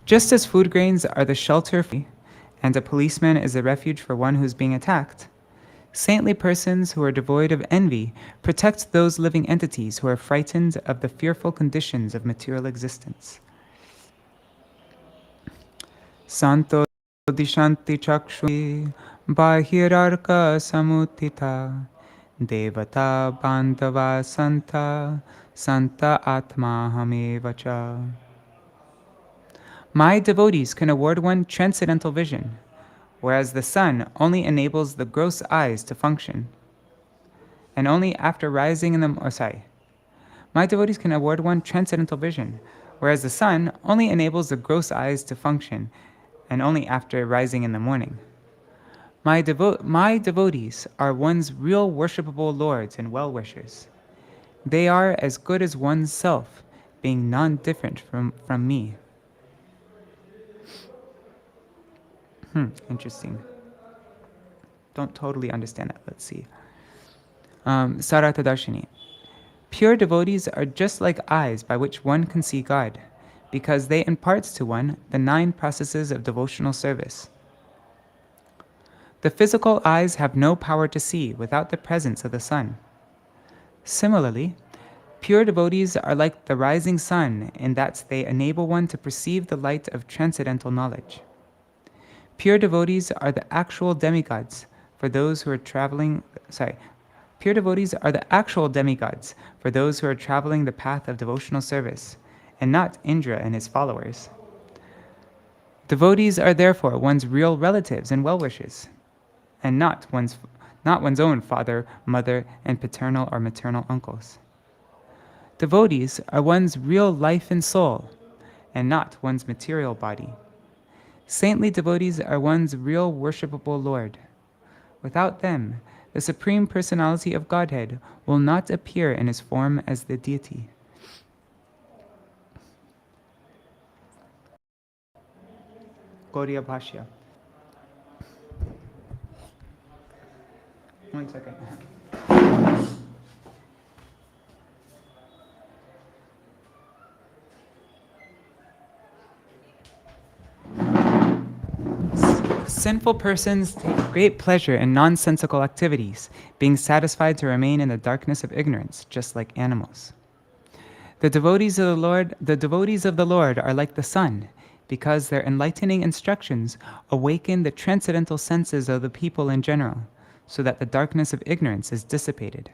Just as food grains are the shelter and a policeman is a refuge for one who is being attacked, saintly persons who are devoid of envy protect those living entities who are frightened of the fearful conditions of material existence. Santo dishanti chakshu bahirarka samutita devata bandhava santa atma hamevacha. My devotees can award one transcendental vision, whereas the sun only enables the gross eyes to function. And only after rising in the... My devotees can award one transcendental vision, whereas the sun only enables the gross eyes to function, and only after rising in the morning. My devotees are one's real worshipable lords and well-wishers. They are as good as one's self, being non-different from me. Interesting. Don't totally understand that. Let's see. Sārārtha-darśinī. Pure devotees are just like eyes by which one can see God, because they impart to one the 9 processes of devotional service. The physical eyes have no power to see without the presence of the sun. Similarly, pure devotees are like the rising sun in that they enable one to perceive the light of transcendental knowledge. Pure devotees are the actual demigods for those who are traveling... Pure devotees are the actual demigods for those who are traveling the path of devotional service, and not Indra and his followers. Devotees are therefore one's real relatives and well-wishers, and not one's own father, mother, and paternal or maternal uncles. Devotees are one's real life and soul, and not one's material body. Saintly devotees are one's real worshipable Lord. Without them, the Supreme Personality of Godhead will not appear in his form as the deity. Gauḍīya Bhāṣya. One second. Sinful persons take great pleasure in nonsensical activities, being satisfied to remain in the darkness of ignorance, just like animals. The devotees of the Lord are like the sun, because their enlightening instructions awaken the transcendental senses of the people in general, so that the darkness of ignorance is dissipated.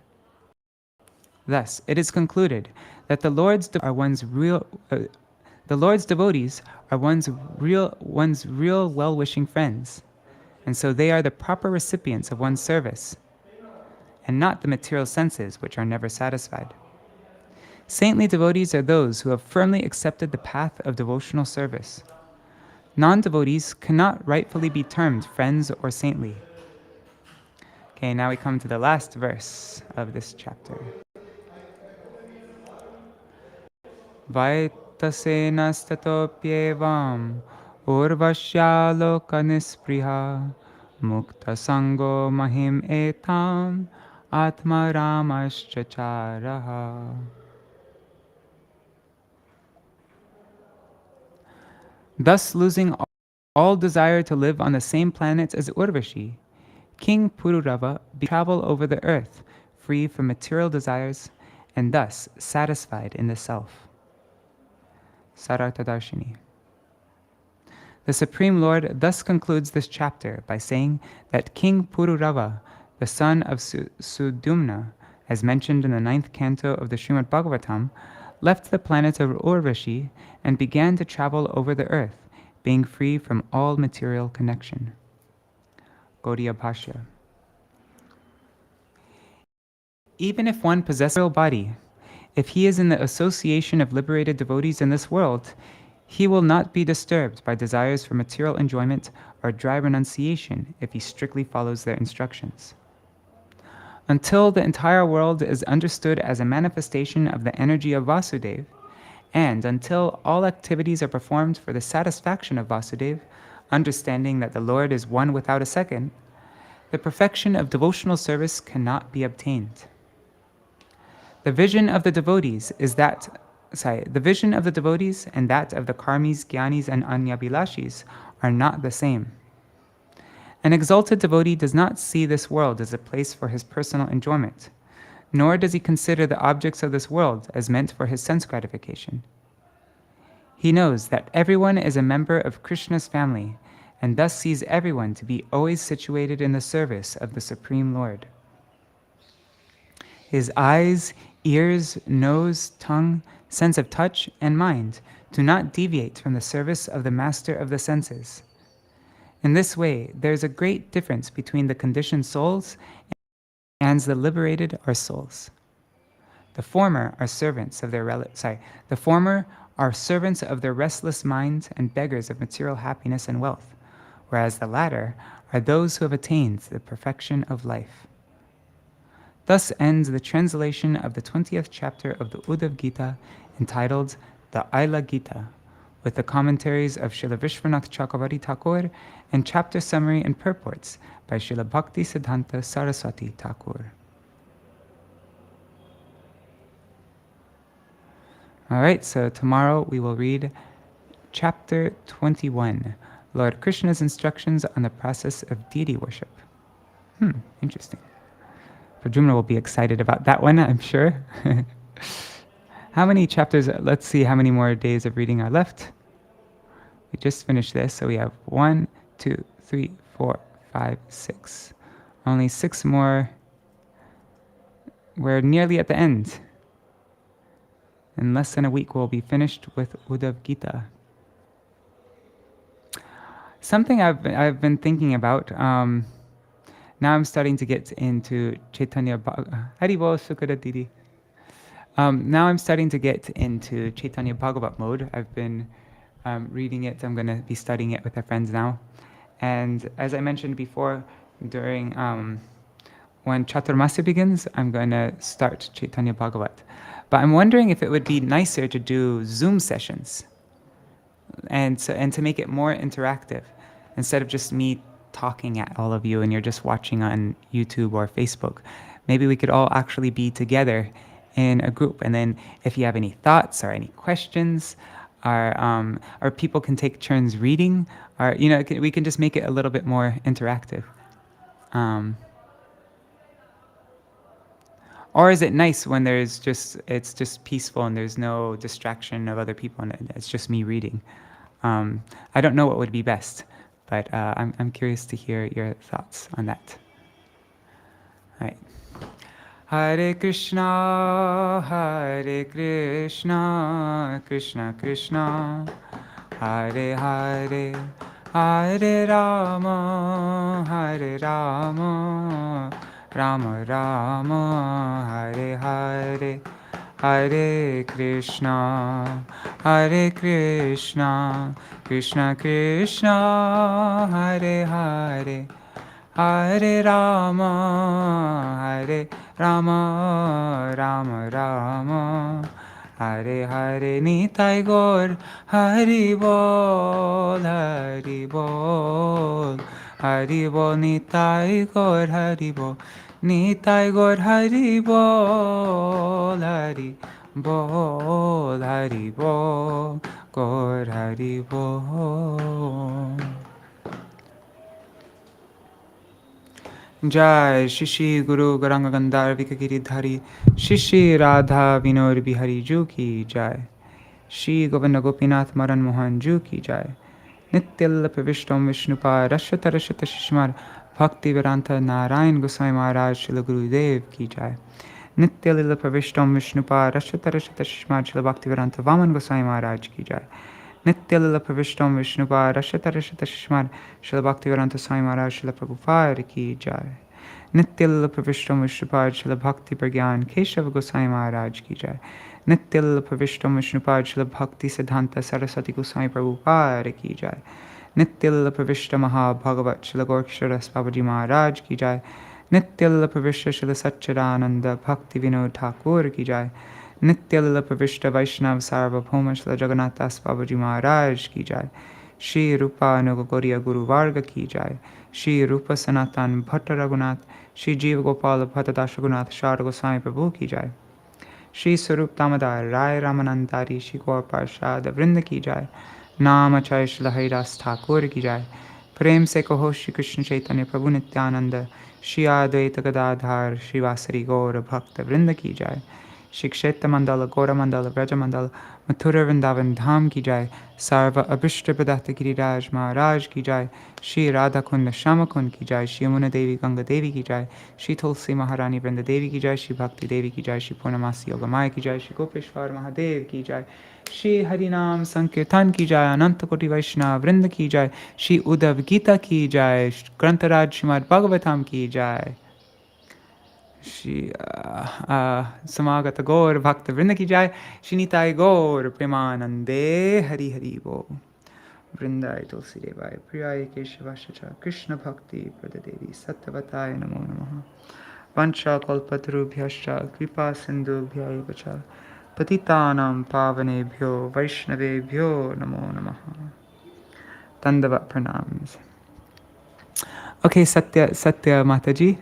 Thus, it is concluded that the Lord's are one's real The Lord's devotees are one's real well-wishing friends, and so they are the proper recipients of one's service, and not the material senses which are never satisfied. Saintly devotees are those who have firmly accepted the path of devotional service. Non-devotees cannot rightfully be termed friends or saintly. Okay, now we come to the last verse of this chapter. Vaitasena statopyevam urvashya loka nispriha mukta sango mahim etam atma ramashchacharaha. Thus losing all desire to live on the same planet as Urvashi, King Pururava began to travel over the earth, free from material desires, and thus satisfied in the self. Sārārtha-darśinī. The Supreme Lord thus concludes this chapter by saying that King Pururava, the son of Sudumna, as mentioned in the 9th canto of the Srimad Bhagavatam, left the planet of Urvashi and began to travel over the earth, being free from all material connection. Gauḍīya Bhāṣya. Even if one possesses a real body, if he is in the association of liberated devotees in this world, he will not be disturbed by desires for material enjoyment or dry renunciation if he strictly follows their instructions. Until the entire world is understood as a manifestation of the energy of Vasudeva, and until all activities are performed for the satisfaction of Vasudeva, understanding that the Lord is one without a second, the perfection of devotional service cannot be obtained. The vision of the devotees and that of the karmis, jnanis, and anyabhilashis are not the same. An exalted devotee does not see this world as a place for his personal enjoyment, nor does he consider the objects of this world as meant for his sense gratification. He knows that everyone is a member of Krishna's family, and thus sees everyone to be always situated in the service of the Supreme Lord. His eyes, ears, nose, tongue, sense of touch, and mind do not deviate from the service of the master of the senses. In this way, there is a great difference between the conditioned souls and the liberated or souls. The former are servants of their restless minds and beggars of material happiness and wealth, whereas the latter are those who have attained the perfection of life. Thus ends the translation of the 20th chapter of the Uddhava-gīta, entitled the Aila-gītā, with the commentaries of Śrīla Viśvanātha Cakravartī Ṭhākura and chapter summary and purports by Śrīla Bhaktisiddhānta Sarasvatī Ṭhākura. All right, so tomorrow we will read chapter 21, Lord Krishna's instructions on the process of deity worship. Interesting. Prajumna will be excited about that one, I'm sure. How many chapters, let's see how many more days of reading are left. We just finished this, so we have 1, 2, 3, 4, 5, 6. Only 6 more. We're nearly at the end. In less than a week, we'll be finished with Uddhava-gīta. Something I've been thinking about, now I'm starting to get into Chaitanya Haribol Sukada Didi. Now I'm starting to get into Chaitanya Bhagavat mode. I've been reading it. I'm going to be studying it with our friends now. And as I mentioned before, during when Chaturmasya begins, I'm going to start Chaitanya Bhagavat. But I'm wondering if it would be nicer to do Zoom sessions and to make it more interactive, instead of just me talking at all of you and you're just watching on YouTube or Facebook. Maybe we could all actually be together in a group, and then if you have any thoughts or any questions, or people can take turns reading, or we can just make it a little bit more interactive. Or is it nice when it's just peaceful and there's no distraction of other people and it's just me reading? I don't know what would be best, but I'm curious to hear your thoughts on that. All right. Hare Krishna, Hare Krishna, Krishna Krishna, Hare Hare, Hare Rama, Hare Rama, Rama Rama, Hare Hare, Hare Krishna, Hare Krishna, Krishna Krishna, Hare Hare, Hare Rama, Hare Rama, Rama Rama, Hare Hare. Nitai Gaur Hari Bol, Hari Bol, Hari Bol. Nitai Gaur Hari Bol, Nitai Gaur Hari Bol, Hari Bol, Hari Bol, Gaur Hari Bol. Jai Shishi Guru Garanga Gandhar Vikagiri Shishi Radha Vinod Bihari Ju ki Jai. Shri Govinda Gopinath Maran Mohan Ju ki Jai. Nityalla Pravishtam Vishnupa Rashata Rashata Shishmar Bhaktivedanta Narayan Goswami Maharaj Srila Gurudev ki Jai. Nityalla Pravishtam Vishnupa Rashata Rashata Shishmar Srila Bhaktivedanta Vaman Goswami Maharaj ki Jai. Nityalla Pravishtam Vishnupa Rashata Rashata Shishmar Srila Bhaktivedanta Swami Maharaj Srila Prabhupada ki Jai. Nityalla Pravishtam Vishnupa Srila Bhakti Pragyan Keshav Goswami Maharaj ki Jai. Nityalla Pravishtam Vishnupa Srila Bhaktisiddhānta Sarasvatī Goswami Prabhupada ki Jai. Nityalla Pravishta Maha Bhagavat Srila Gorksharas Babaji Maharaj ki Jai. Nityalla Pravishta Srila Satchidananda Bhakti Vinod Ṭhākura ki Jai. Nityalla Pravishta Vaishnav Sarvabhauma Srila Jagannath Das Babaji Maharaj ki Jai. Shri Rupa Anuga Gauḍīya Guru Varga ki Jai. Shri Rupa Sanatan Bhatta Raghunath, Shri Jiva Gopala Bhatta Das Raghunath Shara Goswami Prabhu ki Jai. Shri Sarup Damodar Rai Ramanandari Shri Gaur Parshad Vrinda ki Jai. Namacharya Srila Haridas Ṭhākura ki Jai. Prem se kaho Shri Krishna Chaitanya Prabhu Nityananda Shri Advaita Gadadhar Shri Vasari Gaura Bhakta Vrinda ki Jai. Shri Kshetra Mandala, Gaura Mandala, Vraja Mandala, Mathura Vrindavan Dham ki Jai. Sarva Abhishta Pradata Giriraj Maharaj ki Jai. Shri Radha Kunda Shama Kund ki Jai. Shri Yamuna Devi Ganga Devi ki Jai. Shri Tulsi Maharani Vrinda Devi ki Jai. Shri Bhakti Devi ki Jai. Shri Purnamasi Yogamaya ki Jai. Shri Gopeshwar Mahadev ki Jai. Shri Harinam Sankirtan ki Jai. Ananta Koti Vaishnava Vrinda ki Jai. Shri Uddhava-gīta ki Jai. Grantaraj Srimad Bhagavatam ki Jai. Shri Samagata Gaur Bhakta Vrinda ki Jai. Shri Nitai Gaur Premanande Hari Hari Bo. Vrindai Tulsi Devai Priyai Keshavashacha Krishna Bhakti Pradadevi Sattvatai Namo Namaha. Vancha Kalpatarubhyascha Kripa Sindhubhya Vacha Patitanam Pavanebhyo Vaishnavebhyo Namo Namaha. Dandavat Pranams. Okay, Satya Mataji.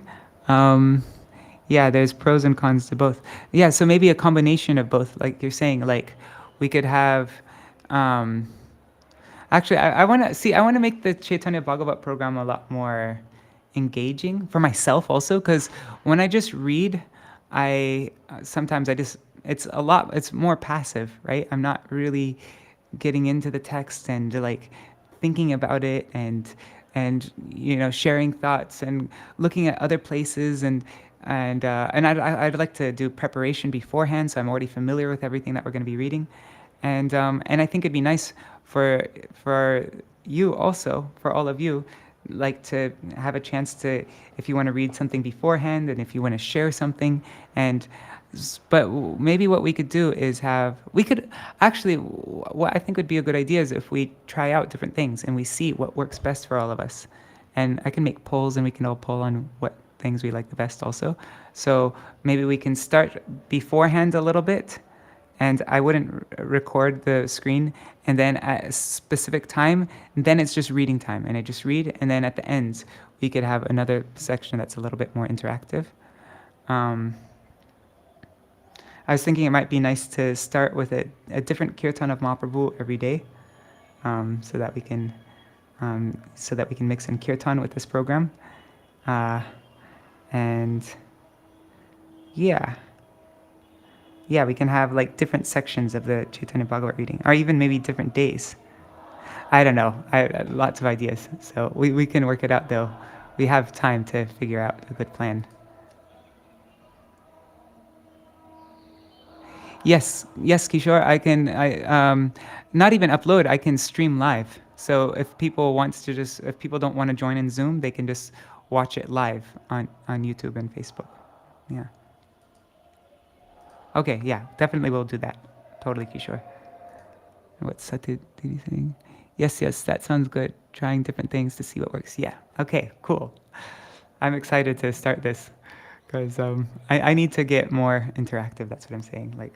Yeah, there's pros and cons to both. Yeah, so maybe a combination of both. Like you're saying, like we could have. Actually, I want to make the Chaitanya Bhagavat program a lot more engaging for myself also, because when I just read, sometimes it's more passive, right? I'm not really getting into the text and like thinking about it and sharing thoughts and looking at other places and I'd like to do preparation beforehand, so I'm already familiar with everything that we're going to be reading, and I think it'd be nice for you also, for all of you, like to have a chance to, if you want to read something beforehand and if you want to share something, but maybe what we could do is what I think would be a good idea is if we try out different things and we see what works best for all of us, and I can make polls and we can all poll on what things we like the best also. So maybe we can start beforehand a little bit, and I wouldn't record the screen, and then at a specific time, then it's just reading time, and I just read, and then at the ends we could have another section that's a little bit more interactive. I was thinking it might be nice to start with a different kirtan of Mahaprabhu every day, so that we can mix in kirtan with this program. And yeah, we can have like different sections of the Chaitanya Bhagavat reading, or even maybe different days. I don't know. I lots of ideas. So we can work it out though. We have time to figure out a good plan. Yes, Kishore, not even upload, I can stream live. So if people if people don't want to join in Zoom, they can just watch it live on YouTube and Facebook. Yeah. Okay, yeah, definitely we'll do that. Totally, Kishore. What's Sati saying? Yes, that sounds good. Trying different things to see what works. Yeah. Okay, cool. I'm excited to start this because I need to get more interactive. That's what I'm saying. Like,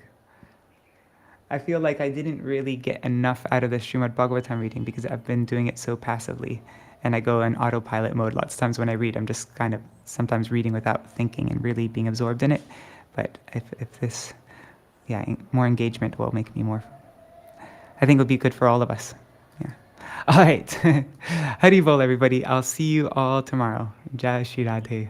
I feel like I didn't really get enough out of the Srimad Bhagavatam reading because I've been doing it so passively, and I go in autopilot mode. Lots of times when I read, I'm just kind of sometimes reading without thinking and really being absorbed in it. But if this, more engagement will make me more. I think it'll be good for all of us. Yeah. All right. Hari Bol, everybody. I'll see you all tomorrow. Jai Shri Radhe.